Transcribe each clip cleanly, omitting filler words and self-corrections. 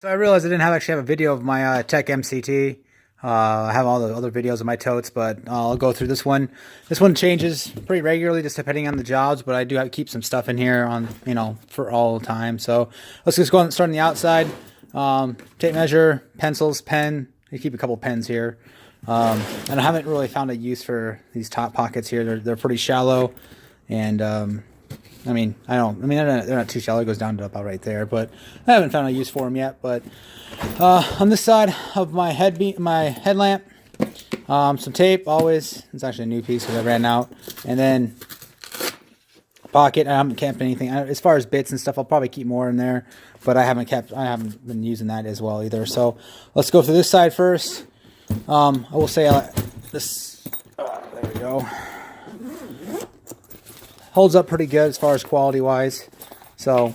So I realized I didn't actually have a video of my TECH-MCT. I have all the other videos of my totes, but I'll go through this one. This one changes pretty regularly, just depending on the jobs. But I do have to keep some stuff in here on, for all the time. So let's just go and start on the outside. Tape measure, pencils, pen. I keep a couple pens here. And I haven't really found a use for these top pockets here. They're pretty shallow, and they're not too shallow. It goes down to about right there, but I haven't found a use for them yet. But on this side of my headlamp, some tape. Always, it's actually a new piece because I ran out. And then pocket. I haven't kept anything as far as bits and stuff. I'll probably keep more in there, but I haven't been using that as well either. So let's go through this side first. I will say this. There we go. Holds up pretty good as far as quality wise. So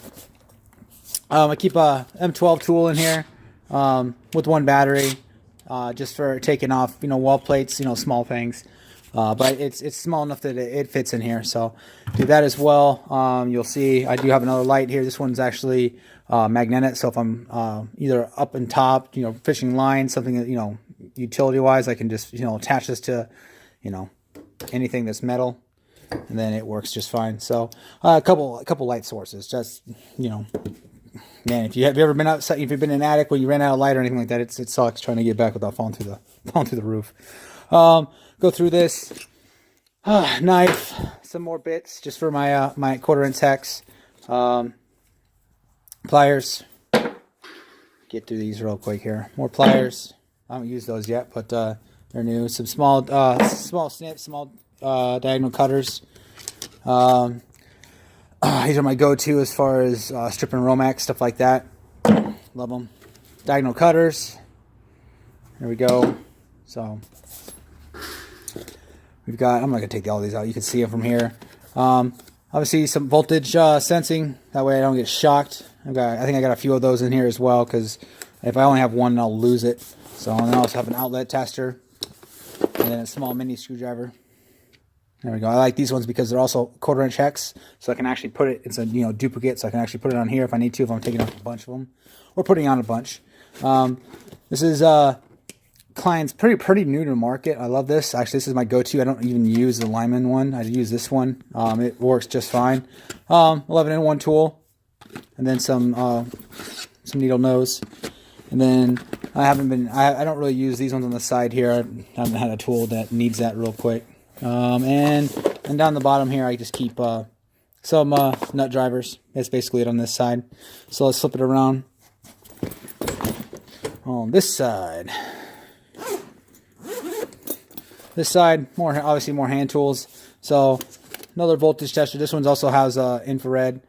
I keep a M12 tool in here with one battery, just for taking off wall plates, small things. But it's small enough that it fits in here. So do that as well. You'll see I do have another light here. This one's actually magnetic. So if I'm either up and top, fishing line, something that utility wise, I can just attach this to anything that's metal, and then it works just fine. So a couple light sources. Just man, if you've ever been outside, if you've been in an attic where you ran out of light or anything like that, it sucks trying to get back without falling through the roof. Go through this knife, some more bits just for my my 1/4" hex, pliers. Get through these real quick here. More pliers. I haven't used those yet, but they're new. Some small snips, small diagonal cutters. These are my go-to as far as stripping Romax, stuff like that. Love them. Diagonal cutters. There we go. So we've got, I'm not going to take all these out. You can see them from here. Obviously some voltage sensing. That way I don't get shocked. I think I got a few of those in here as well, because if I only have one, I'll lose it. So, and I also have an outlet tester, and then a small mini screwdriver. There we go. I like these ones because they're also 1/4" hex, so I can actually put it. It's a duplicate, so I can actually put it on here if I need to, if I'm taking off a bunch of them or putting on a bunch. This is client's pretty new to the market. I love this. Actually, this is my go-to. I don't even use the Lyman one. I use this one. It works just fine. 11-in-1 tool, and then some needle nose. And then I don't really use these ones on the side here. I haven't had a tool that needs that real quick. And down the bottom here, I just keep some nut drivers. That's basically it on this side. So let's flip it around. On this side, obviously more hand tools. So another voltage tester. This one also has infrared.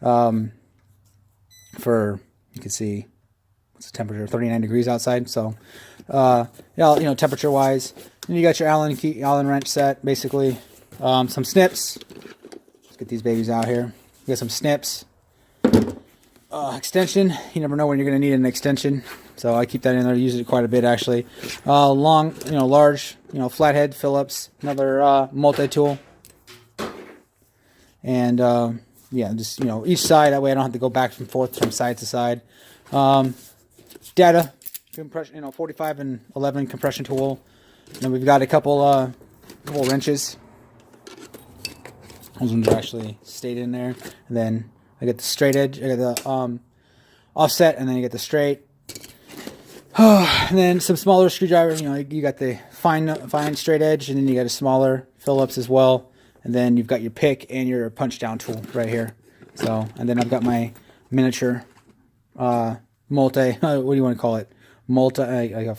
For, you can see what's the temperature, 39 degrees outside. So temperature wise. And you got your Allen wrench set, basically. Some snips. Let's get these babies out here. You got some snips. Extension. You never know when you're going to need an extension, so I keep that in there. I use it quite a bit, actually. Large, flathead Phillips. Another multi-tool. And just each side. That way I don't have to go back and forth from side to side. Data compression. 45 and 11 compression tool. And then we've got a couple wrenches. Those ones are actually stayed in there. And then I get the straight edge. I get the offset, and then you get the straight. And then some smaller screwdrivers. You got the fine straight edge, and then you got a smaller Phillips as well. And then you've got your pick and your punch down tool right here. So, and then I've got my miniature multi. What do you want to call it? Multi. Like a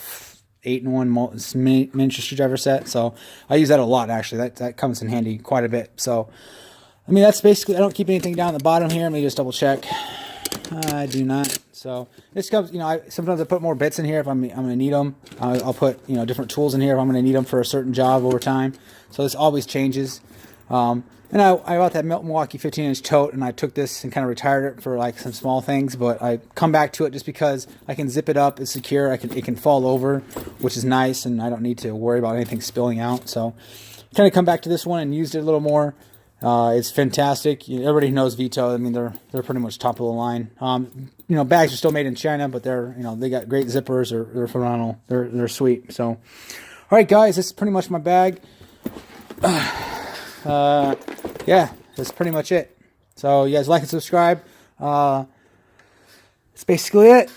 8-in-1 miniature screwdriver set. So I use that a lot, actually. That comes in handy quite a bit. So that's basically, I don't keep anything down at the bottom here. Let me just double check. I do not. So this comes, sometimes I put more bits in here if I'm going to need them. I'll put different tools in here if I'm going to need them for a certain job over time. So this always changes. And I bought that Milwaukee 15-inch tote, and I took this and kind of retired it for like some small things, but I come back to it just because I can zip it up. It's secure. It can fall over, which is nice, and I don't need to worry about anything spilling out. So kind of come back to this one and used it a little more. It's fantastic. Everybody knows Veto. I mean, they're pretty much top of the line. Bags are still made in China, but they got great zippers. They're phenomenal. They're sweet. So, all right, guys, this is pretty much my bag. Yeah, that's pretty much it. So you guys like and subscribe. That's basically it.